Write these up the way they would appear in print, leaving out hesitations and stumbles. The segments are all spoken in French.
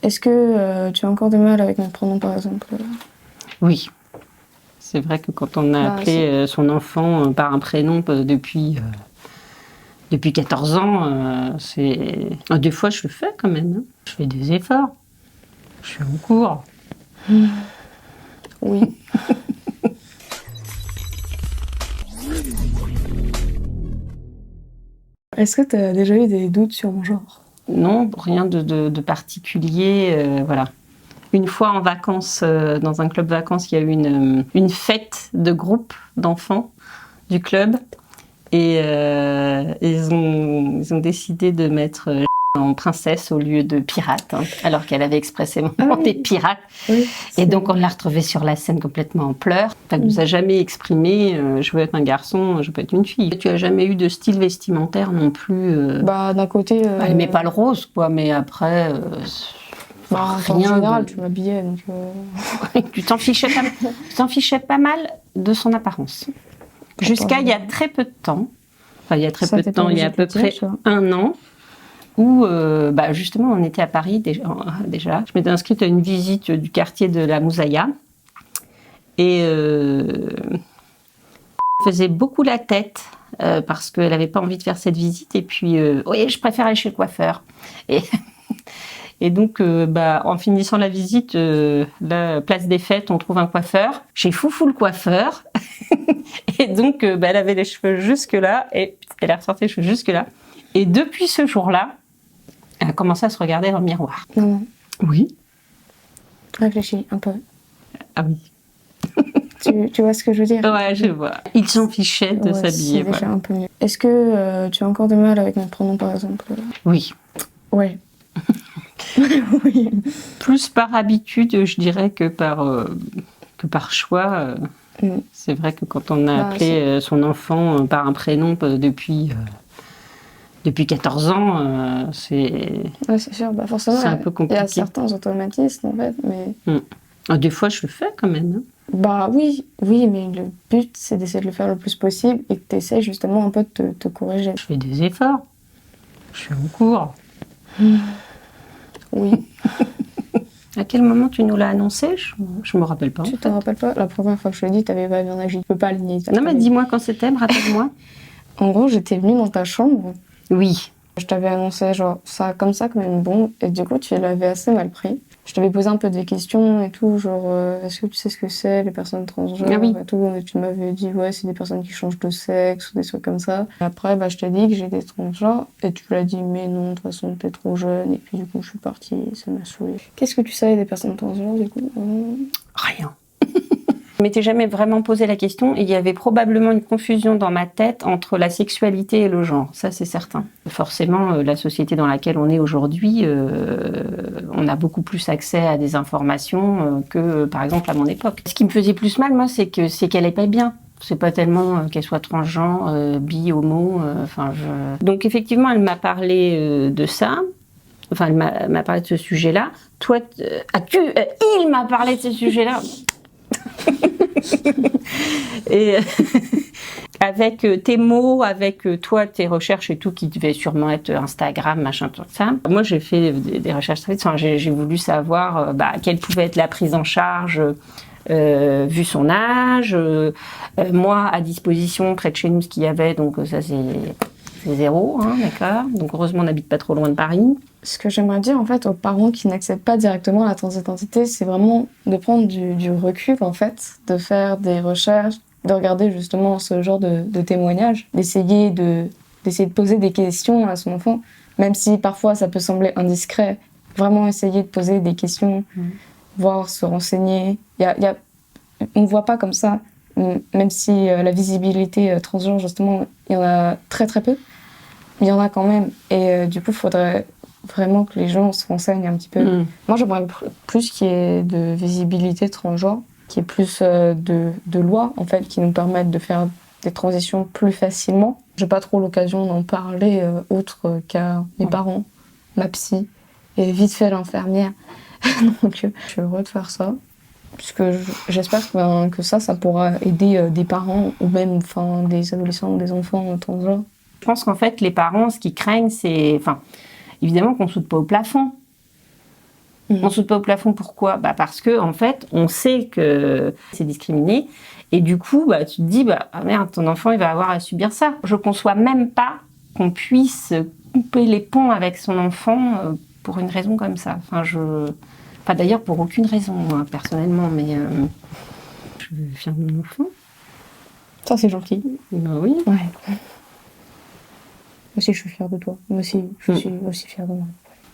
Est-ce que tu as encore du mal avec notre pronom, par exemple? Oui. C'est vrai que quand on a appelé son enfant par un prénom depuis 14 ans, c'est... Des fois, je le fais quand même. Hein. Je fais des efforts. Je suis en cours. Oui. Est-ce que tu as déjà eu des doutes sur mon genre? Non, rien de particulier. Voilà. Une fois en vacances, dans un club vacances, il y a eu une fête de groupe d'enfants du club. Et ils ont décidé de mettre en princesse au lieu de pirate, hein, alors qu'elle avait expressément des pirates. Oui, et donc on l'a retrouvée sur la scène complètement en pleurs. Elle nous a jamais exprimé je veux être un garçon, je veux être une fille. Tu as jamais eu de style vestimentaire non plus d'un côté... Elle aimait pas le rose, quoi, mais après... en général, tu m'habillais, donc... tu t'en fichais pas mal de son apparence. Jusqu'à il y a très peu de temps, il y a à peu près 1 an, où justement on était à Paris déjà. Je m'étais inscrite à une visite du quartier de la Moussaïa et faisait beaucoup la tête parce qu'elle n'avait pas envie de faire cette visite et puis oui, je préfère aller chez le coiffeur. Et donc, en finissant la visite, la place des fêtes, on trouve un coiffeur. Chez Foufou le coiffeur. Et donc, elle avait les cheveux jusque-là. Et elle a ressorti les cheveux jusque-là. Et depuis ce jour-là, elle a commencé à se regarder dans le miroir. Oui. Réfléchis un peu. Ah oui. Tu vois ce que je veux dire? Ouais, je vois. Ils s'en fichaient de s'habiller. C'est déjà un peu mieux. Est-ce que tu as encore du mal avec notre pronom, par exemple? Oui. Ouais. Oui. Plus par habitude, je dirais, que par choix. C'est vrai que quand on a appelé son enfant par un prénom depuis 14 ans, c'est... Ouais, c'est sûr, forcément, c'est un peu compliqué. Il y a certains automatismes, en fait, mais... Des fois, je le fais quand même. Hein. Oui, mais le but, c'est d'essayer de le faire le plus possible et que tu essaies justement un peu de te corriger. Je fais des efforts. Je suis en cours. Oui. À quel moment tu nous l'as annoncé? Je me rappelle pas. Tu t'en rappelles pas? La première fois que je l'ai dit, t'avais pas bien agi. Tu peux pas aligner. Non, mais dis-moi quand c'était, rappelle-moi. En gros, j'étais venue dans ta chambre. Oui. Je t'avais annoncé genre ça comme une bombe et du coup, tu l'avais assez mal pris. Je t'avais posé un peu des questions et tout, genre est-ce que tu sais ce que c'est les personnes transgenres et tout, et tu m'avais dit ouais, c'est des personnes qui changent de sexe ou des trucs comme ça. Après je t'ai dit que j'étais transgenre et tu l'as dit mais non, de toute façon t'es trop jeune, et puis du coup je suis partie, ça m'a saoulée. Qu'est-ce que tu savais des personnes transgenres du coup? Rien. Je m'étais jamais vraiment posé la question et il y avait probablement une confusion dans ma tête entre la sexualité et le genre, ça c'est certain. Forcément, la société dans laquelle on est aujourd'hui, on a beaucoup plus accès à des informations que par exemple à mon époque. Ce qui me faisait plus mal, moi, c'est qu'elle est pas bien. C'est pas tellement qu'elle soit transgenre, bi, homo, Donc effectivement, elle m'a parlé de ça. Enfin, elle m'a parlé de ce sujet-là. Toi, il m'a parlé de ce sujet-là. Et avec tes mots, avec toi, tes recherches et tout, qui devait sûrement être Instagram, machin, tout ça. Moi, j'ai fait des recherches très vite. Enfin, j'ai voulu savoir quelle pouvait être la prise en charge vu son âge. Moi, à disposition, près de chez nous, ce qu'il y avait, donc ça, c'est 0, hein, d'accord. Donc, heureusement, on n'habite pas trop loin de Paris. Ce que j'aimerais dire, en fait, aux parents qui n'acceptent pas directement la transidentité, c'est vraiment de prendre du recul, en fait, de faire des recherches, de regarder justement ce genre de témoignages, d'essayer de poser des questions à son enfant, même si parfois ça peut sembler indiscret. Vraiment essayer de poser des questions, voir, se renseigner. On ne voit pas comme ça, même si la visibilité transgenre, justement, il y en a très très peu. Il y en a quand même. Et du coup, il faudrait vraiment que les gens se renseignent un petit peu. Moi, j'aimerais plus qu'il y ait de visibilité transgenre, qu'il y ait plus de lois, en fait, qui nous permettent de faire des transitions plus facilement. J'ai pas trop l'occasion d'en parler autre qu'à mes parents, ma psy, et vite fait l'infirmière. Donc, je suis heureux de faire ça. Puisque j'espère que ça pourra aider des parents ou même des adolescents ou des enfants transgenres. Je pense qu'en fait, les parents, ce qu'ils craignent, c'est... évidemment qu'on ne saute pas au plafond. On saute pas au plafond, pourquoi ? Parce que, en fait, on sait que c'est discriminé. Et du coup, tu te dis, ah merde, ton enfant, il va avoir à subir ça. Je conçois même pas qu'on puisse couper les ponts avec son enfant pour une raison comme ça. D'ailleurs, pour aucune raison, moi, personnellement, mais je veux faire de mon enfant. Ça, c'est gentil. Oui. Ouais. Moi aussi, je suis fière de toi. Moi aussi, je suis aussi fière de moi.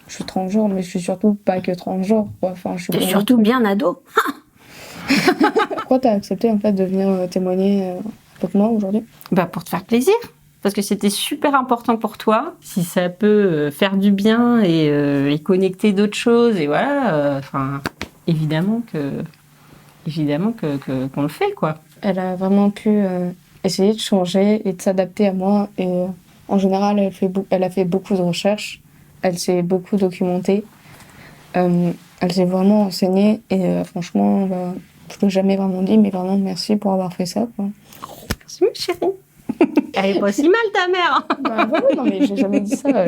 Je suis transgenre, mais je suis surtout pas que transgenre. Enfin, je suis T'es surtout bien ado. Pourquoi t'as accepté en fait de venir témoigner avec moi aujourd'hui ? Pour te faire plaisir. Parce que c'était super important pour toi. Si ça peut faire du bien et connecter d'autres choses, et voilà, évidemment qu'on le fait, quoi. Elle a vraiment pu essayer de changer et de s'adapter à moi. Et en général, elle a fait beaucoup de recherches. Elle s'est beaucoup documentée. Elle s'est vraiment renseignée. Et franchement, je ne l'ai jamais vraiment dit, mais vraiment merci pour avoir fait ça, quoi. Merci, ma chérie. Elle est pas si mal, ta mère. Oui, non, mais j'ai jamais dit ça.